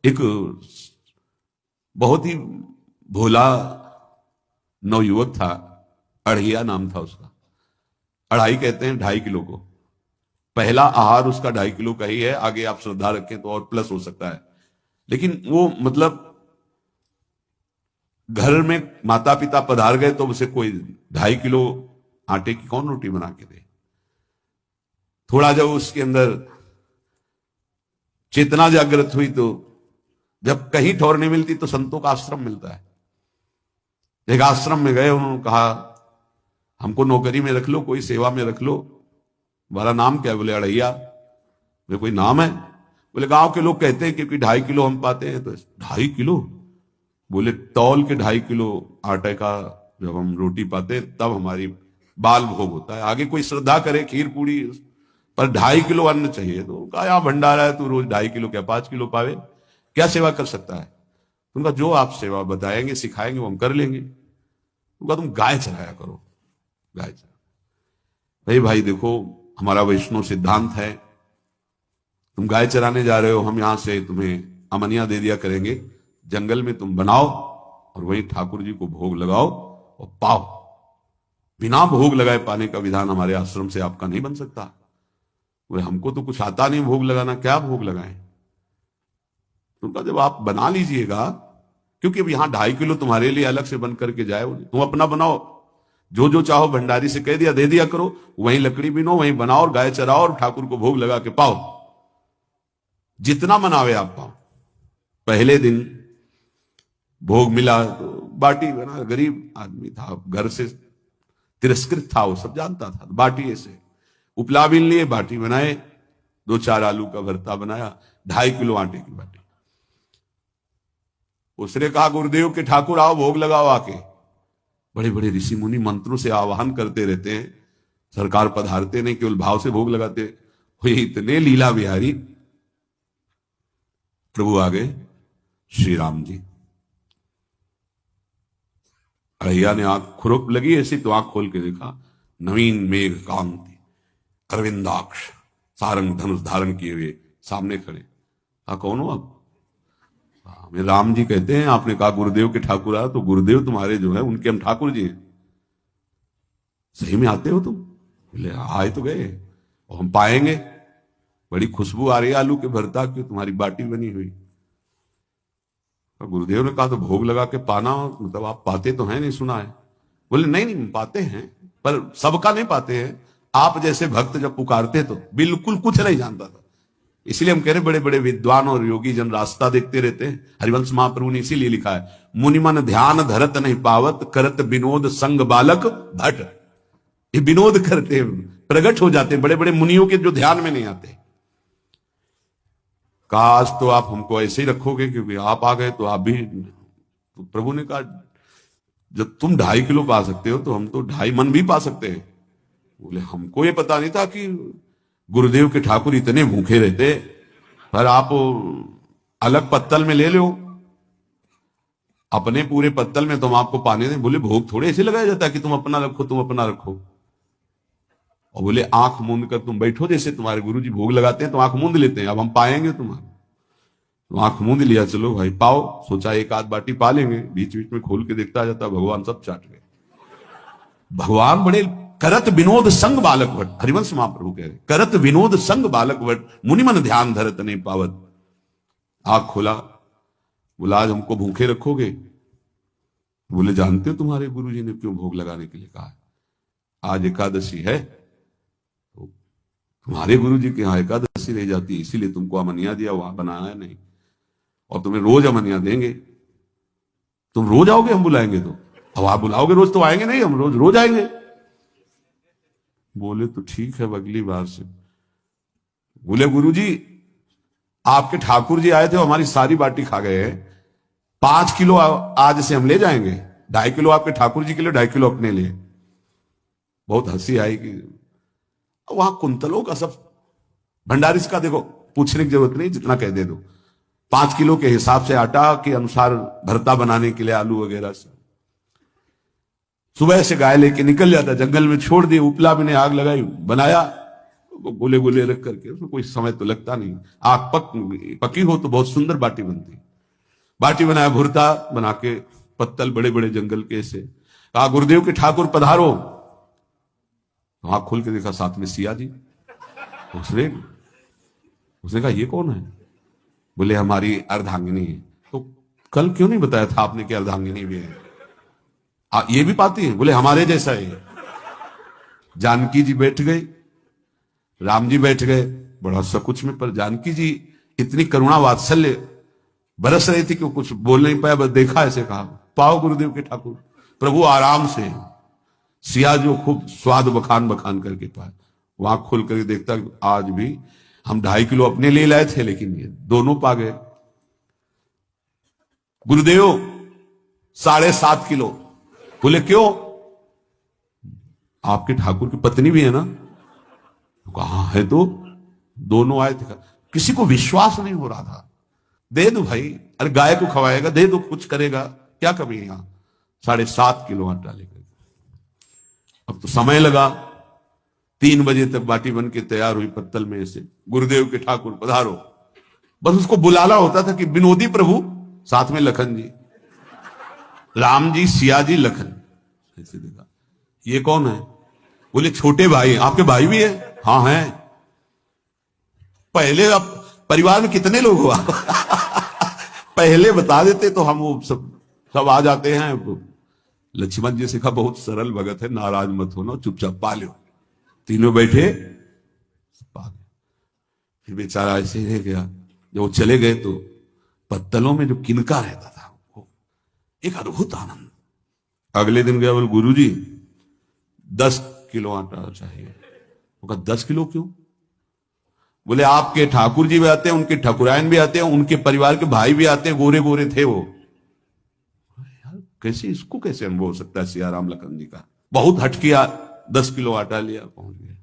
एक बहुत ही भोला नवयुवक था, अढ़िया नाम था उसका। अढ़ाई कहते हैं 2.5 किलो को। पहला आहार उसका 2.5 किलो का ही है, आगे आप श्रद्धा रखें तो और प्लस हो सकता है। लेकिन वो मतलब घर में माता पिता पधार गए तो उसे कोई 2.5 किलो आटे की कौन रोटी बना के दे। थोड़ा जब उसके अंदर चेतना जागृत हुई तो जब कहीं ठौर नहीं मिलती तो संतों का आश्रम मिलता है। एक आश्रम में गए, उन्होंने कहा हमको नौकरी में रख लो, कोई सेवा में रख लो। तुम्हारा नाम क्या है? बोले अढ़ैया। बोले कोई नाम है? बोले गांव के लोग कहते हैं क्योंकि 2.5 किलो हम पाते हैं। तो 2.5 किलो? बोले तौल के 2.5 किलो आटे का जब हम रोटी पाते हैं तब हमारी बाल भोग होता है। आगे कोई श्रद्धा करे खीर पूरी, पर 2.5 किलो अन्न चाहिए। तो कहा यहाँ भंडारा है, तू रोज 2.5 किलो क्या 5 किलो पावे, क्या सेवा कर सकता है? तुमका जो आप सेवा बताएंगे सिखाएंगे वो हम कर लेंगे। तुमका तुम गाय चराया करो, गाय चरा। भाई देखो हमारा वैष्णव सिद्धांत है, तुम गाय चराने जा रहे हो, हम यहां से तुम्हें अमनिया दे दिया करेंगे, जंगल में तुम बनाओ और वहीं ठाकुर जी को भोग लगाओ और पाओ। बिना भोग लगाए पाने का विधान हमारे आश्रम से आपका नहीं बन सकता। बोले हमको तो कुछ आता नहीं भोग लगाना, क्या भोग लगाएं? उनका जब आप बना लीजिएगा, क्योंकि अब यहां 2.5 किलो तुम्हारे लिए अलग से बन करके जाए, तुम अपना बनाओ, जो जो चाहो भंडारी से कह दिया दे दिया करो, वहीं लकड़ी बिनो, वहीं बनाओ और गाय चराओ और ठाकुर को भोग लगा के पाओ। जितना मनावे आप पाओ। पहले दिन भोग मिला तो बाटी बना, गरीब आदमी था, घर से तिरस्कृत था, वो सब जानता था। बाटी ऐसे उपलाबिन लिए बाटी बनाए, 2-4 आलू का भरता बनाया, 2.5 किलो आटे की बाटी। उसने कहा गुरुदेव के ठाकुर आओ भोग लगाओ आके। बड़े बड़े ऋषि मुनि मंत्रों से आवाहन करते रहते हैं, सरकार पधारते नहीं, केवल भाव से भोग लगाते। वो इतने लीला बिहारी प्रभु आ गए, श्री राम जी। अढ़ैया ने आंख खुरप लगी ऐसी तो आंख खोल के देखा, नवीन मेघ कांति अरविंदाक्ष सारंग धनुष धारण किए हुए सामने खड़े। कहा कौन हो आप? हमें राम जी कहते हैं। आपने कहा गुरुदेव के ठाकुर आ, तो गुरुदेव तुम्हारे जो है उनके हम ठाकुर जी हैं। सही में आते हो तुम? बोले आए तो गए और हम पाएंगे। बड़ी खुशबू आ रही है आलू के भरता की, तुम्हारी बाटी बनी हुई। गुरुदेव ने कहा तो भोग लगा के पाना, मतलब आप पाते तो हैं, नहीं सुना है? बोले नहीं नहीं पाते हैं, पर सबका नहीं पाते हैं। आप जैसे भक्त जब पुकारते तो बिल्कुल कुछ नहीं जानता था। इसलिए हम कह रहे बड़े बड़े विद्वान और योगी जन रास्ता देखते रहते हैं। हरिवंश महाप्रभु ने इसीलिए लिखा है, मुनिमन ध्यान धरत नहीं पावत, करत विनोद संग बालक भट। ये विनोद करते प्रकट हो जाते बड़े बड़े मुनियों के जो ध्यान में नहीं आते। काश तो आप हमको ऐसे ही रखोगे, क्योंकि आप आ गए तो आप भी। तो प्रभु ने कहा जब तुम 2.5 किलो पा सकते हो तो हम तो 2.5 मन भी पा सकते हैं। बोले हमको ये पता नहीं था कि गुरुदेव के ठाकुर इतने भूखे रहते, पर आप अलग पत्तल में ले लो, अपने पूरे पत्तल में तुम आपको पाने दें। बोले भोग थोड़े ऐसे लगाया जाता है कि तुम अपना रखो, तुम अपना रखो। और बोले आंख मूंद कर तुम बैठो, जैसे तुम्हारे गुरु जी भोग लगाते हैं तो आंख मूंद लेते हैं, अब हम पाएंगे तुम्हारा। तो आंख मूंद लिया, चलो भाई पाओ। सोचा एक आध बाटी पा लेंगे, बीच बीच में खोल के देखता जाता, भगवान सब चाट गए। भगवान बड़े करत विनोद संग बालक वट, हरिवंश महाप्रभु कह रहे करत विनोद संग बालक वट, मुनिमन ध्यान धरत नहीं पावत। आंख खोला, बोला आज हमको भूखे रखोगे? बोले जानते हो तुम्हारे गुरु जी ने क्यों भोग लगाने के लिए कहा है? आज एकादशी है, तो तुम्हारे गुरु जी के यहाँ एकादशी रह जाती है, इसीलिए तुमको अमनिया दिया, वहां बनाया नहीं। और तुम्हें रोज अमनिया देंगे। तुम रोज आओगे हम बुलाएंगे तो? अब आप बुलाओगे रोज तो आएंगे नहीं, हम रोज रोज आएंगे। बोले तो ठीक है अगली बार से। बोले गुरुजी आपके ठाकुर जी आए थे, हमारी सारी बाटी खा गए हैं, 5 किलो आज से हम ले जाएंगे, 2.5 किलो आपके ठाकुर जी के लिए, 2.5 किलो अपने लिए। बहुत हंसी आई कि वहां कुंतलों का सब भंडारी का देखो, पूछने की जरूरत नहीं, जितना कह दे दो। 5 किलो के हिसाब से आटा के अनुसार भरता बनाने के लिए आलू वगैरह से सुबह से गाय लेके निकल जाता, जंगल में छोड़ दिए, उपला में आग लगाई, बनाया। गोले गोले रख करके, उसमें कोई समय तो लगता नहीं। आग पकी हो तो बहुत सुंदर बाटी बनती। बाटी बनाया, भुरता बना के, पत्तल बड़े बड़े जंगल के से। कहा गुरुदेव के ठाकुर पधारो। आंख खोल के देखा, साथ में सिया जी। उसने कहा ये कौन है? बोले हमारी अर्धांगिनी है। तो कल क्यों नहीं बताया था आपने कि अर्धांगिनी भी है? ये भी पाती है? बोले हमारे जैसा है। जानकी जी बैठ गए, राम जी बैठ गए, बड़ा सकुच में, पर जानकी जी इतनी करुणा वात्सल्य बरस रही थी कि वो कुछ बोल नहीं पाया, बस देखा, ऐसे कहा पाओ गुरुदेव के ठाकुर। प्रभु आराम से। सिया जो खूब स्वाद बखान बखान करके पाए, वहां खोल करके देखता आज भी हम 2.5 किलो अपने लिए लाए थे, लेकिन ये दोनों पा गए। गुरुदेव 7.5 किलो। बोले क्यों? आपके ठाकुर की पत्नी भी है ना? कहा है तो दोनों आए थे। किसी को विश्वास नहीं हो रहा था। दे दो भाई, अरे गाय को खवाएगा, दे दो, कुछ करेगा, क्या कमी है यहां। 7.5 किलो आटा लेकर। अब तो समय लगा, 3 बजे तक बाटी बन के तैयार हुई पत्तल में से। गुरुदेव के ठाकुर पधारो। बस उसको बुलाना होता था कि विनोदी प्रभु, साथ में लखन जी, राम जी, सिया जी, लखन। ऐसे देखा, ये कौन है? बोले छोटे भाई। आपके भाई भी है? हाँ है। पहले अब परिवार में कितने लोग हुआ? पहले बता देते तो हम वो सब आ जाते हैं। लक्ष्मण जी से कहा बहुत सरल भगत है, नाराज मत होना, चुपचाप पा लो। तीनों बैठे, फिर बेचारा ऐसे रह गया। जब वो चले गए तो पत्तलों में जो किनका रहता था, वो एक अद्भुत आनंद। अगले दिन गया, बोले गुरुजी 10 किलो आटा चाहिए। वो कहा 10 किलो क्यों? बोले आपके ठाकुर जी भी आते हैं, उनके ठाकुरायन भी आते हैं, उनके परिवार के भाई भी आते हैं, गोरे गोरे थे वो। यार कैसे, इसको कैसे अनुभव हो सकता है सियाराम लखन जी का? बहुत हट किया, 10 किलो आटा लिया, पहुंच गए,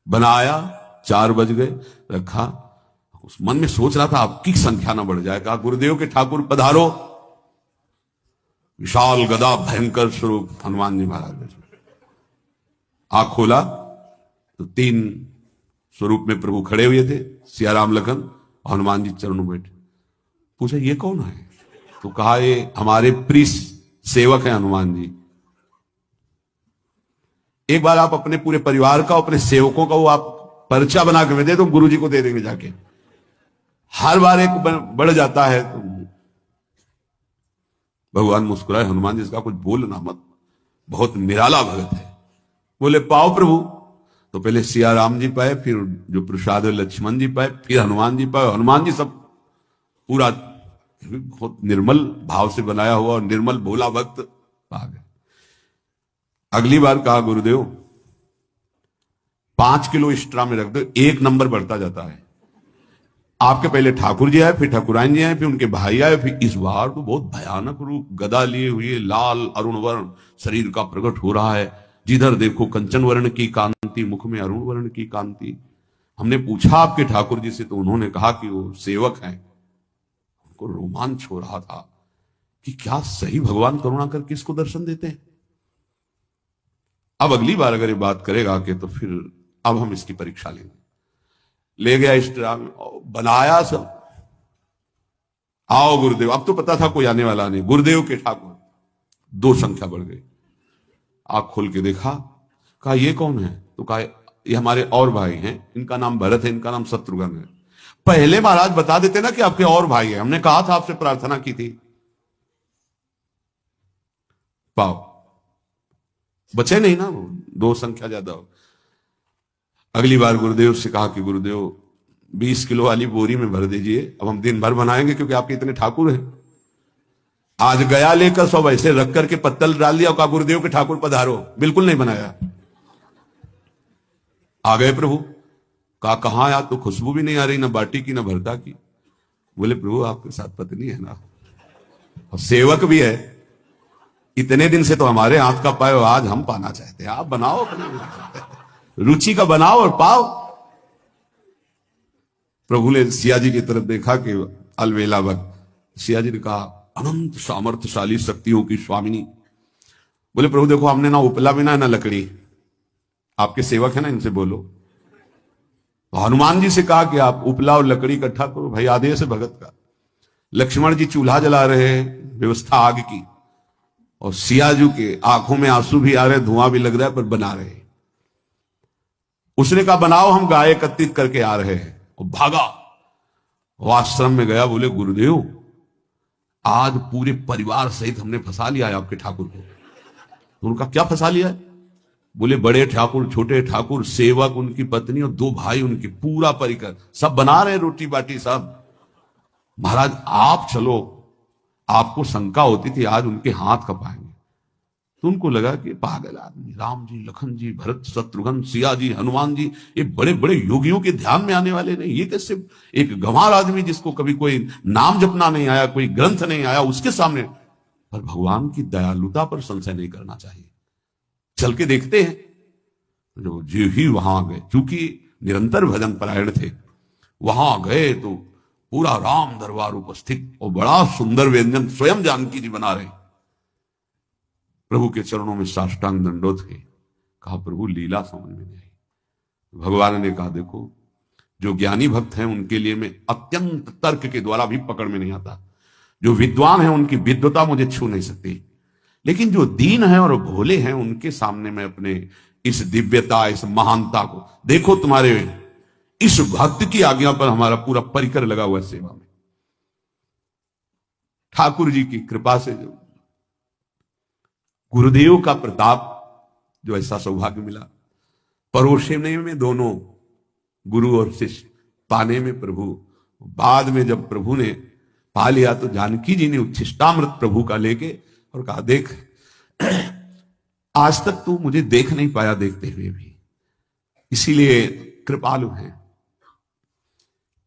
बनाया। 4 बज गए, रखा। उस मन में सोच रहा था आपकी संख्या ना बढ़ जाए। कहा गुरुदेव के ठाकुर पधारो। विशाल गदा भयंकर स्वरूप हनुमान जी महाराज। आंख खोला तो 3 स्वरूप में प्रभु खड़े हुए थे, सियाराम लखन, हनुमान जी चरणों बैठे। पूछा ये कौन है? तो कहा ये हमारे प्रिय सेवक हैं हनुमान जी। एक बार आप अपने पूरे परिवार का, अपने सेवकों का वो आप पर्चा बना के दे दो, गुरु जी को दे देंगे जाके। हर बार एक बढ़ जाता है तो भगवान मुस्कुराए, हनुमान जी इसका कुछ बोलना मत, बहुत निराला भगत है। बोले पाओ प्रभु। तो पहले सिया राम जी पाए, फिर जो प्रसाद है लक्ष्मण जी पाए, फिर हनुमान जी पाए। हनुमान जी सब पूरा बहुत निर्मल भाव से बनाया हुआ और निर्मल भोला भक्त पा गए। अगली बार कहा गुरुदेव 5 किलो एक्स्ट्रा में रख दो, 1 नंबर बढ़ता जाता है। आपके पहले ठाकुर जी आए, फिर ठाकुराइन जी आए, फिर उनके भाई आए, फिर इस बार तो बहुत भयानक रूप, गदा लिए हुए, लाल अरुण वर्ण शरीर का प्रकट हो रहा है। जिधर देखो कंचन वर्ण की कांति, मुख में अरुण वर्ण की कांति। हमने पूछा आपके ठाकुर जी से तो उन्होंने कहा कि वो सेवक हैं। उनको रोमांच हो रहा था कि क्या सही भगवान करुणा करके इसको दर्शन देते हैं। अब अगली बार अगर ये बात करेगा कि तो फिर अब हम इसकी परीक्षा लेंगे। ले गया इष्टराम, बनाया सब। आओ गुरुदेव। अब तो पता था कोई आने वाला नहीं। गुरुदेव के ठाकुर, 2 संख्या बढ़ गई। आंख खोल के देखा, कहा ये कौन है? तो कहा ये हमारे और भाई हैं, इनका नाम भरत है, इनका नाम शत्रुघ्न है। पहले महाराज बता देते ना कि आपके और भाई हैं, हमने कहा था, आपसे प्रार्थना की थी। पाओ, बचे नहीं ना, 2 संख्या ज्यादा हो। अगली बार गुरुदेव से कहा कि गुरुदेव 20 किलो वाली बोरी में भर दीजिए, अब हम दिन भर बनाएंगे क्योंकि आपके इतने ठाकुर हैं। आज गया लेकर सब ऐसे रख करके पत्तल डाल दिया, कहा गुरुदेव के ठाकुर पधारो। बिल्कुल नहीं बनाया। आ गए प्रभु। कहा कहां यार, तो खुशबू भी नहीं आ रही, ना बाटी की ना भरता की। बोले प्रभु आपके साथ पत्नी है ना, और सेवक भी है, इतने दिन से तो हमारे हाथ का पाए, आज हम पाना चाहते हैं, आप बनाओ, रुचि का बनाओ और पाओ। प्रभु ने सिया जी की तरफ देखा कि अलवेला वक्त। सिया जी ने कहा अनंत सामर्थ्यशाली शक्तियों की स्वामिनी। बोले प्रभु देखो हमने ना उपला बिना ना लकड़ी, आपके सेवक है ना, इनसे बोलो। तो हनुमान जी से कहा कि आप उपला और लकड़ी इकट्ठा करो, भाई आदेश है भगत का। लक्ष्मण जी चूल्हा जला रहे हैं, व्यवस्था आग की, और सियाजू के आंखों में आंसू भी आ रहे, धुआं भी लग रहा है, पर बना रहे। उसने कहा बनाओ, हम गाय एकत्रित करके आ रहे हैं, और भागा। वो आश्रम में गया, बोले गुरुदेव आज पूरे परिवार सहित हमने फंसा लिया है आपके ठाकुर को। तो उनका क्या फंसा लिया है? बोले बड़े ठाकुर, छोटे ठाकुर, सेवक, उनकी पत्नी और 2 भाई उनके, पूरा परिकर, सब बना रहे रोटी बाटी सब। महाराज आप चलो, आपको शंका होती थी आज उनके हाथ कपाएंगे। तो उनको लगा कि पागल आदमी, राम जी, लखन जी, भरत, शत्रुघ्न, सिया जी, हनुमान जी, ये बड़े बड़े योगियों के ध्यान में आने वाले नहीं, ये कैसे एक गंवार आदमी जिसको कभी कोई नाम जपना नहीं आया, कोई ग्रंथ नहीं आया, उसके सामने। पर भगवान की दयालुता पर संशय नहीं करना चाहिए। चल के देखते हैं। जो जी ही वहां गए, चूंकि निरंतर भजन परायण थे, वहां गए तो पूरा राम दरबार उपस्थित, और बड़ा सुंदर व्यंजन स्वयं जानकी जी बना रहे। प्रभु के चरणों में साष्टांग दंडोत के कहा प्रभु लीला समझ में नहीं आई। भगवान ने कहा देखो, जो ज्ञानी भक्त हैं उनके लिए मैं अत्यंत तर्क के द्वारा भी पकड़ में नहीं आता, जो विद्वान हैं उनकी विद्वता मुझे छू नहीं सकती, लेकिन जो दीन है और भोले हैं उनके सामने मैं अपने इस दिव्यता, इस महानता को देखो। तुम्हारे इस भक्त की आज्ञा पर हमारा पूरा परिकर लगा हुआ है सेवा में। ठाकुर जी की कृपा से जो गुरुदेव का प्रताप, जो ऐसा सौभाग्य मिला, परोसने में दोनों गुरु और शिष्य, पाने में प्रभु। बाद में जब प्रभु ने पा लिया तो जानकी जी ने उच्छिष्टामृत प्रभु का लेके और कहा देख आज तक तू मुझे देख नहीं पाया देखते हुए भी, इसीलिए कृपालु हैं।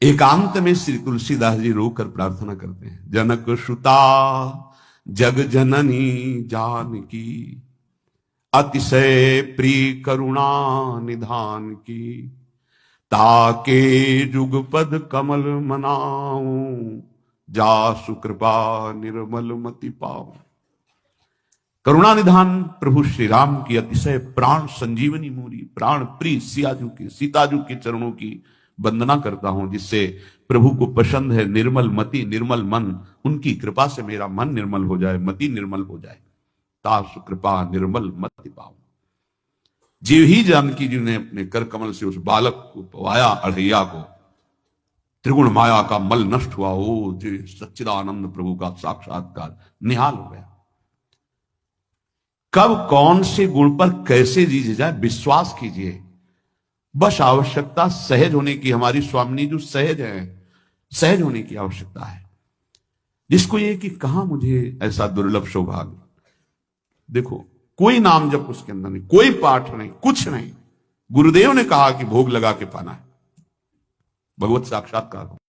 एकांत में श्री तुलसीदास जी रोकर प्रार्थना करते हैं, जनक सुता जग जननी जानकी, अतिशय प्रिय करुणा निधान की, ताके जुगपद कमल मनाऊं, जा सुकृपा निर्मल मति पाऊं। करुणा निधान प्रभु श्री राम की अतिशय प्राण संजीवनी मूरी, प्राण प्रिय सियाजू की, सीताजू के चरणों की वंदना करता हूं, जिससे प्रभु को पसंद है निर्मल मति, निर्मल मन। उनकी कृपा से मेरा मन निर्मल हो जाए, मति निर्मल हो जाए। तासु कृपा निर्मल मति पाऊं। जीव ही जानकी जी ने अपने कर कमल से उस बालक को पवाया, अढ़ैया को, त्रिगुण माया का मल नष्ट हुआ। ओ जी सच्चिदानंद प्रभु का साक्षात्कार निहाल हो गया। कब कौन से गुण पर कैसे जी जाए विश्वास कीजिए, बस आवश्यकता सहज होने की। हमारी स्वामिनी जो सहज है, सहज होने की आवश्यकता है। जिसको ये कि कहां मुझे ऐसा दुर्लभ सौभाग्य, देखो कोई नाम जब उसके अंदर नहीं, कोई पाठ नहीं, कुछ नहीं, गुरुदेव ने कहा कि भोग लगा के पाना है, भगवत साक्षात्कार हो।